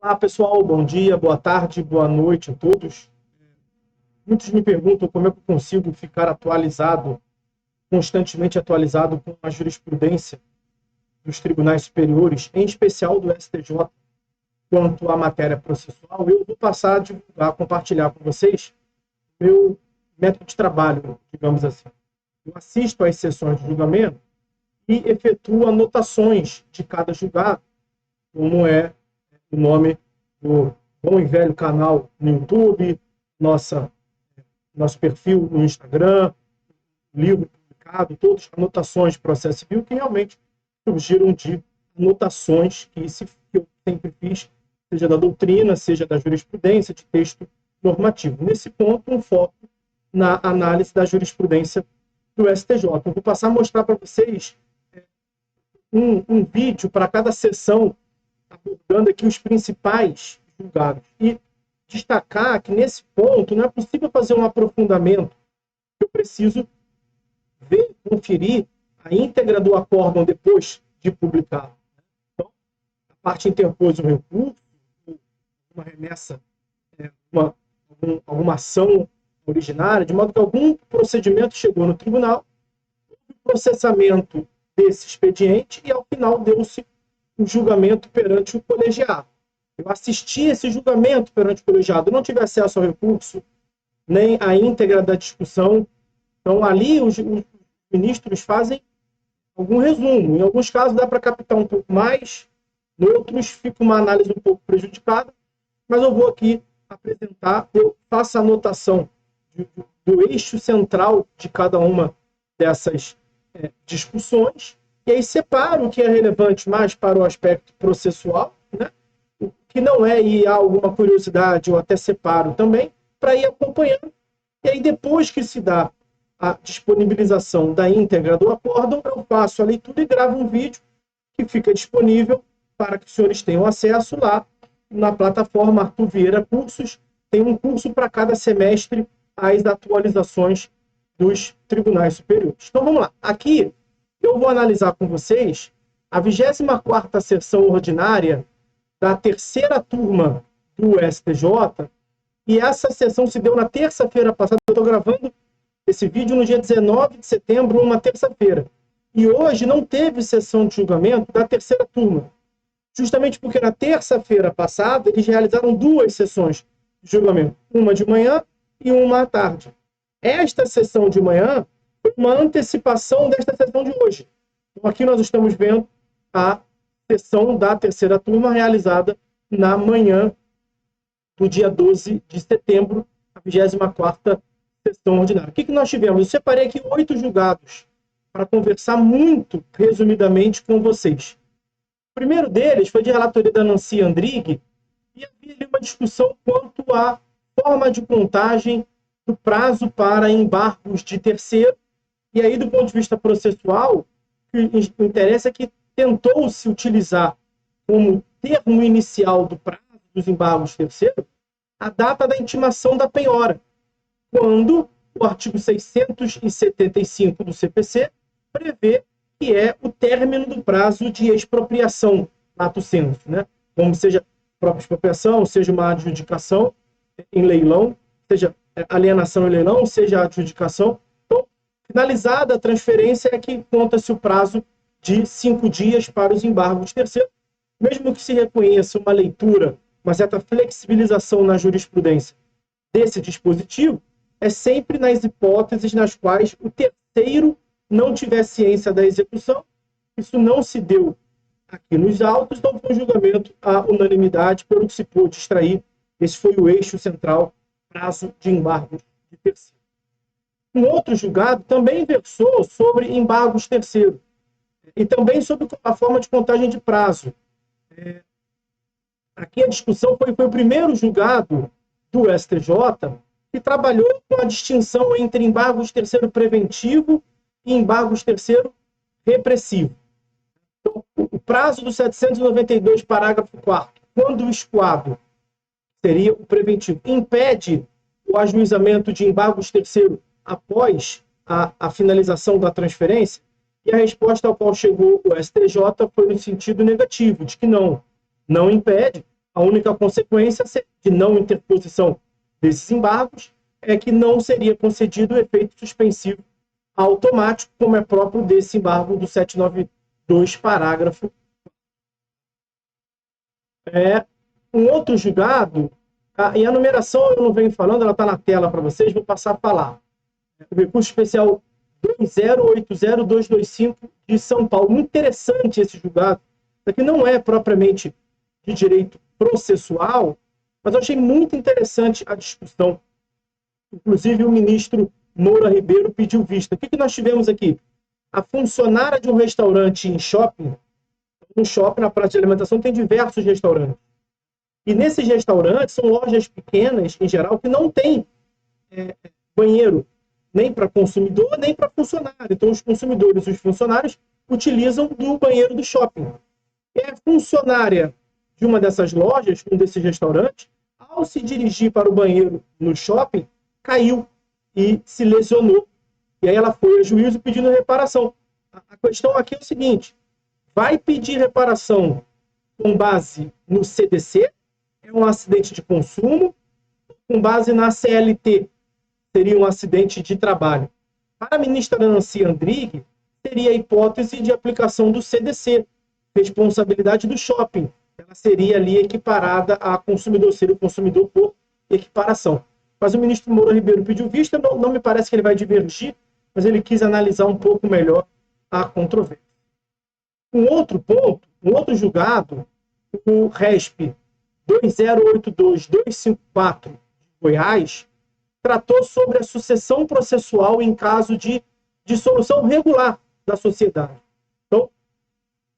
Olá, pessoal. Bom dia, boa tarde, boa noite a todos. Muitos me perguntam como é que eu consigo ficar atualizado, constantemente atualizado com a jurisprudência dos tribunais superiores, em especial do STJ, quanto à matéria processual. Eu vou passar a divulgar, compartilhar com vocês meu método de trabalho, digamos assim. Eu assisto às sessões de julgamento e efetuo anotações de cada julgado, como é o nome do bom e velho canal no YouTube, nosso perfil no Instagram, livro publicado, todas anotações de processo civil que realmente surgiram de anotações que eu sempre fiz, seja da doutrina, seja da jurisprudência, de texto normativo. Nesse ponto, um foco na análise da jurisprudência do STJ. Eu vou passar a mostrar para vocês um vídeo para cada sessão, abordando aqui os principais julgados. E destacar que, nesse ponto, não é possível fazer um aprofundamento. Eu preciso ver, conferir a íntegra do acórdão depois de publicado. Então, a parte interpôs um recurso, uma remessa, alguma ação originária, de modo que algum procedimento chegou no tribunal, o processamento desse expediente e, ao final, deu-se o julgamento perante o colegiado. Eu assisti esse julgamento perante o colegiado, eu não tive acesso ao recurso, nem à íntegra da discussão. Então, ali, os ministros fazem algum resumo. Em alguns casos, dá para captar um pouco mais, em outros, fica uma análise um pouco prejudicada, mas eu vou aqui apresentar, eu faço a anotação do eixo central de cada uma dessas discussões, e aí separo o que é relevante mais para o aspecto processual, né? O que não é, e há alguma curiosidade, eu até separo também, para ir acompanhando. E aí, depois que se dá a disponibilização da íntegra do acórdão, eu faço a leitura e gravo um vídeo que fica disponível para que os senhores tenham acesso lá na plataforma Arthur Vieira Cursos. Tem um curso para cada semestre, as atualizações dos tribunais superiores. Então, vamos lá. Aqui, eu vou analisar com vocês a 24ª sessão ordinária da terceira turma do STJ, e essa sessão se deu na terça-feira passada. Eu estou gravando esse vídeo no dia 19 de setembro, uma terça-feira. E hoje não teve sessão de julgamento da terceira turma, justamente porque na terça-feira passada eles realizaram duas sessões de julgamento, uma de manhã e uma à tarde. Esta sessão de manhã foi uma antecipação desta sessão de hoje. Então, aqui nós estamos vendo a sessão da terceira turma realizada na manhã do dia 12 de setembro, a 24ª sessão ordinária. O que nós tivemos? Eu separei aqui 8 julgados para conversar muito resumidamente com vocês. O primeiro deles foi de relatoria da Nancy Andrighi, e havia ali uma discussão quanto à forma de contagem do prazo para embargos de terceiro. E aí, do ponto de vista processual, o que interessa é que tentou-se utilizar como termo inicial do prazo dos embargos de terceiro a data da intimação da penhora, quando o artigo 675 do CPC prevê que é o término do prazo de expropriação, lato sensu, né? Como seja própria expropriação, seja uma adjudicação em leilão, seja alienação em leilão, seja adjudicação. Então, finalizada a transferência é que conta-se o prazo de 5 dias para os embargos de terceiro, mesmo que se reconheça uma leitura, uma certa flexibilização na jurisprudência desse dispositivo, é sempre nas hipóteses nas quais o terceiro não tiver ciência da execução. Isso não se deu aqui nos autos, então foi um julgamento à unanimidade, pelo que se pôde extrair. Esse foi o eixo central, prazo de embargos de terceiro. Um outro julgado também versou sobre embargos de terceiro, e também sobre a forma de contagem de prazo. Aqui a discussão foi o primeiro julgado do STJ que trabalhou com a distinção entre embargos de terceiro preventivo e embargos de terceiro repressivo. Então, o prazo do 792, parágrafo 4º, quando o esquadro, seria o preventivo, impede o ajuizamento de embargos de terceiro após a finalização da transferência, e a resposta ao qual chegou o STJ foi no sentido negativo, de que não impede, A única consequência de não interposição desses embargos é que não seria concedido o efeito suspensivo automático, como é próprio desse embargo do 792, parágrafo. Um outro julgado, e a numeração eu não venho falando, ela está na tela para vocês, vou passar a falar. O recurso especial 2080225 de São Paulo. Muito interessante esse julgado. Isso aqui não é propriamente de direito processual, mas eu achei muito interessante a discussão. Inclusive, o ministro Moura Ribeiro pediu vista. O que nós tivemos aqui? A funcionária de um restaurante em shopping, no shopping, na praça de alimentação, tem diversos restaurantes. E nesses restaurantes, são lojas pequenas, em geral, que não tem banheiro, nem para consumidor, nem para funcionário. Então, os consumidores e os funcionários utilizam do banheiro do shopping. E a funcionária de uma dessas lojas, um desses restaurantes, ao se dirigir para o banheiro no shopping, caiu e se lesionou. E aí ela foi a juízo pedindo reparação. A questão aqui é o seguinte: vai pedir reparação com base no CDC, é um acidente de consumo, com base na CLT, seria um acidente de trabalho. Para a ministra Nancy Andrighi, seria a hipótese de aplicação do CDC, responsabilidade do shopping. Ela seria ali equiparada a consumidor, seria o consumidor por equiparação. Mas o ministro Moura Ribeiro pediu vista, não me parece que ele vai divergir, mas ele quis analisar um pouco melhor a controvérsia. Um outro ponto, um outro julgado, o RESP 2082254 de Goiás, tratou sobre a sucessão processual em caso de dissolução regular da sociedade. Então,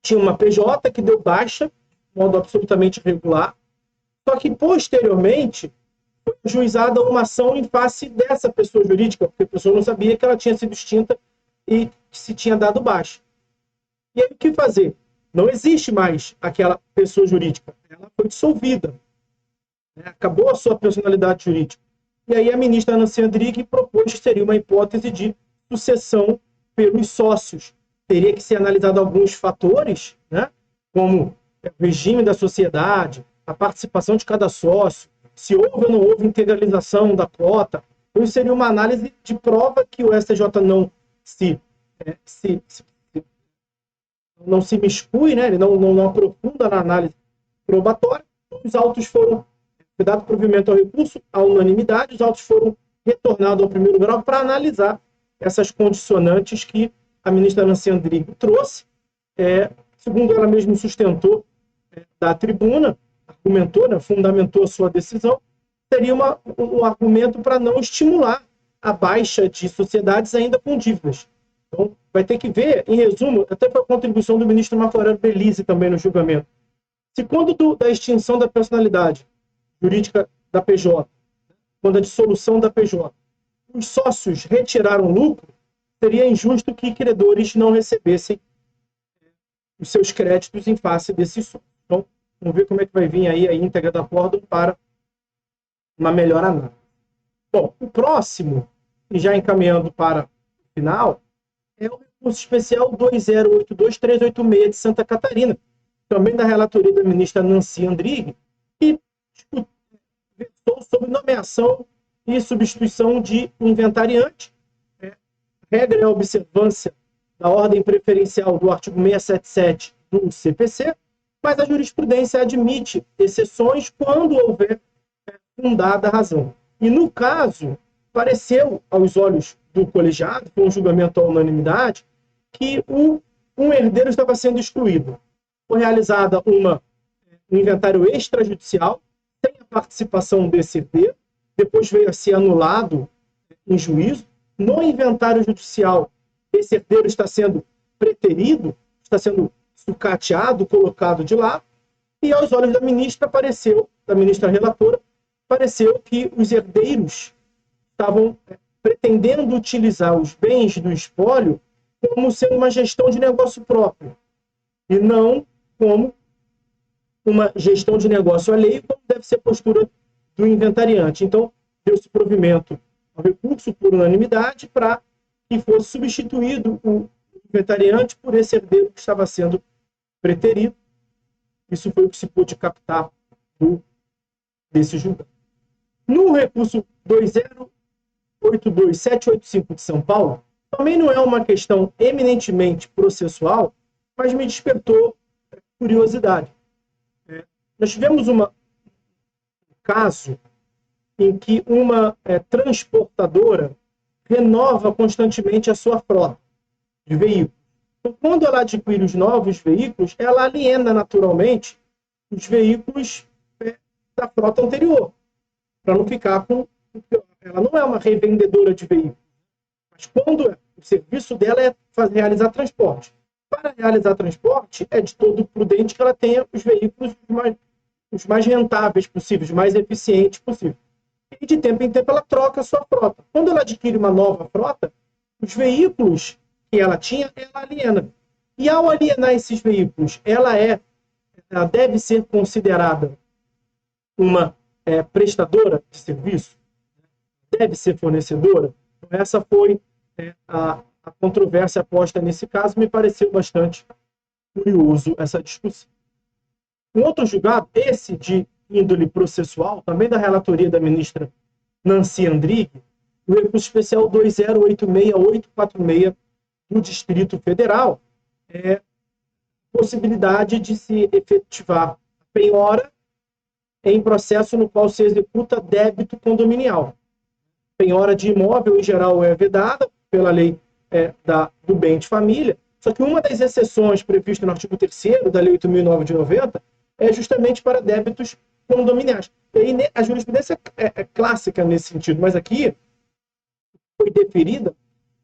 tinha uma PJ que deu baixa, de modo absolutamente regular, só que, posteriormente, foi ajuizada uma ação em face dessa pessoa jurídica, porque a pessoa não sabia que ela tinha sido extinta e que se tinha dado baixa. E aí, o que fazer? Não existe mais aquela pessoa jurídica. Ela foi dissolvida. Acabou a sua personalidade jurídica. E aí a ministra Nancy Andrighi propôs que seria uma hipótese de sucessão pelos sócios. Teria que ser analisado alguns fatores, como o regime da sociedade, a participação de cada sócio, se houve ou não houve integralização da cota. Então, isso seria uma análise de prova que o STJ não se miscui, ele não aprofunda na análise probatória. Os autos foram dado provimento ao recurso, à unanimidade, os autos foram retornados ao primeiro grau para analisar essas condicionantes que a ministra Nancy Andrighi trouxe, segundo ela mesma sustentou da tribuna, argumentou, fundamentou a sua decisão, seria um argumento para não estimular a baixa de sociedades ainda com dívidas. Então, vai ter que ver, em resumo, até com a contribuição do ministro Marco Aurélio Belize também no julgamento, se quando da extinção da personalidade jurídica da PJ, quando a dissolução da PJ, os sócios retiraram lucro, seria injusto que credores não recebessem os seus créditos em face desse sócio. Então, vamos ver como é que vai vir aí a íntegra da acórdão para uma melhor análise. Bom, o próximo, e já encaminhando para o final, é o recurso especial 2082386 de Santa Catarina, também da relatoria da ministra Nancy Andrighi, que versou sobre nomeação e substituição de inventariante. Regra é a observância da ordem preferencial do artigo 677 do CPC, mas a jurisprudência admite exceções quando houver fundada a razão. E, no caso, pareceu, aos olhos do colegiado, foi um julgamento à unanimidade, que um herdeiro estava sendo excluído. Foi realizada um inventário extrajudicial, sem a participação desse herdeiro, depois veio a ser anulado em juízo. No inventário judicial, esse herdeiro está sendo preterido, está sendo sucateado, colocado de lado, e aos olhos da ministra relatora, pareceu que os herdeiros estavam pretendendo utilizar os bens do espólio como sendo uma gestão de negócio próprio, e não como uma gestão de negócio alheio, como deve ser a postura do inventariante. Então, deu-se provimento ao recurso por unanimidade para que fosse substituído o inventariante por esse herdeiro que estava sendo preterido. Isso foi o que se pôde captar desse julgado. No recurso 2082785 de São Paulo, também não é uma questão eminentemente processual, mas me despertou curiosidade. Nós tivemos um caso em que uma transportadora renova constantemente a sua frota de veículos. Então, quando ela adquire os novos veículos, ela aliena naturalmente os veículos da frota anterior, para não ficar com... Ela não é uma revendedora de veículos, mas quando o serviço dela é realizar transporte. Para realizar transporte, é de todo prudente que ela tenha os veículos os mais rentáveis possíveis, os mais eficientes possíveis. E de tempo em tempo ela troca a sua frota. Quando ela adquire uma nova frota, os veículos que ela tinha, ela aliena. E ao alienar esses veículos, ela deve ser considerada uma prestadora de serviço? Deve ser fornecedora? Essa foi a controvérsia posta nesse caso. Me pareceu bastante curioso essa discussão. Um outro julgado, esse de índole processual, também da relatoria da ministra Nancy Andrighi, o recurso especial 2086846 do Distrito Federal, possibilidade de se efetivar a penhora em processo no qual se executa débito condominial. Penhora de imóvel, em geral, é vedada pela lei do bem de família, só que uma das exceções previstas no artigo 3º da Lei 8.009 de 90 é justamente para débitos condominiais. E aí, a jurisprudência é clássica nesse sentido, mas aqui foi deferida,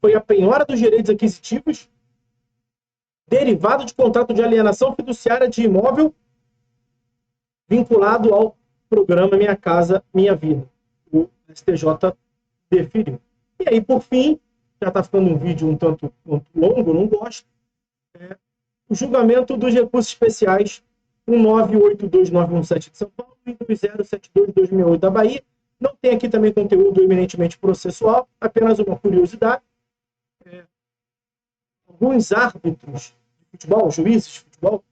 foi a penhora dos direitos aquisitivos derivado de contrato de alienação fiduciária de imóvel vinculado ao programa Minha Casa Minha Vida. O STJ deferiu. E aí, por fim, já está ficando um vídeo um tanto longo, não gosto, o julgamento dos recursos especiais 1982917 de São Paulo e 2072268 da Bahia. Não tem aqui também conteúdo eminentemente processual, apenas uma curiosidade. Alguns árbitros de futebol, juízes de futebol,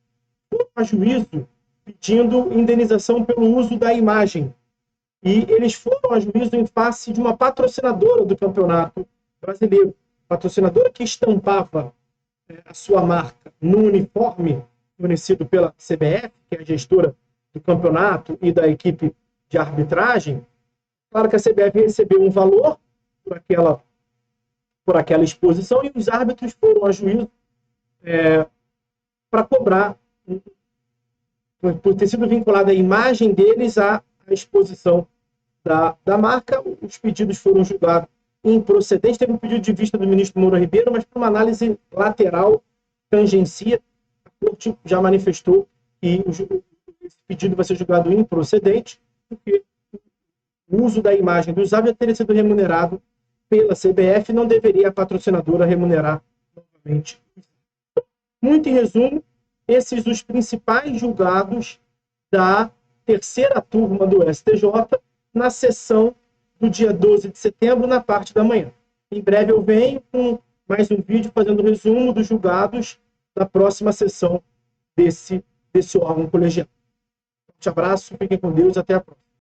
foram a juízo pedindo indenização pelo uso da imagem. E eles foram a juízo em face de uma patrocinadora do Campeonato Brasileiro. Patrocinadora que estampava a sua marca no uniforme fornecido pela CBF, que é a gestora do campeonato e da equipe de arbitragem. Claro que a CBF recebeu um valor por aquela exposição e os árbitros foram a juízo para cobrar, por ter sido vinculada a imagem deles à exposição da marca. Os pedidos foram julgados improcedentes. Teve um pedido de vista do ministro Moura Ribeiro, mas por uma análise lateral, tangencia, a Corte já manifestou que esse pedido vai ser julgado improcedente, porque o uso da imagem dos árbitros teria sido remunerado pela CBF, não deveria a patrocinadora remunerar novamente. Muito em resumo, esses os principais julgados da terceira turma do STJ na sessão do dia 12 de setembro, na parte da manhã. Em breve eu venho com mais um vídeo fazendo resumo dos julgados da próxima sessão desse órgão colegiado. Um forte abraço, fiquem com Deus, até a próxima.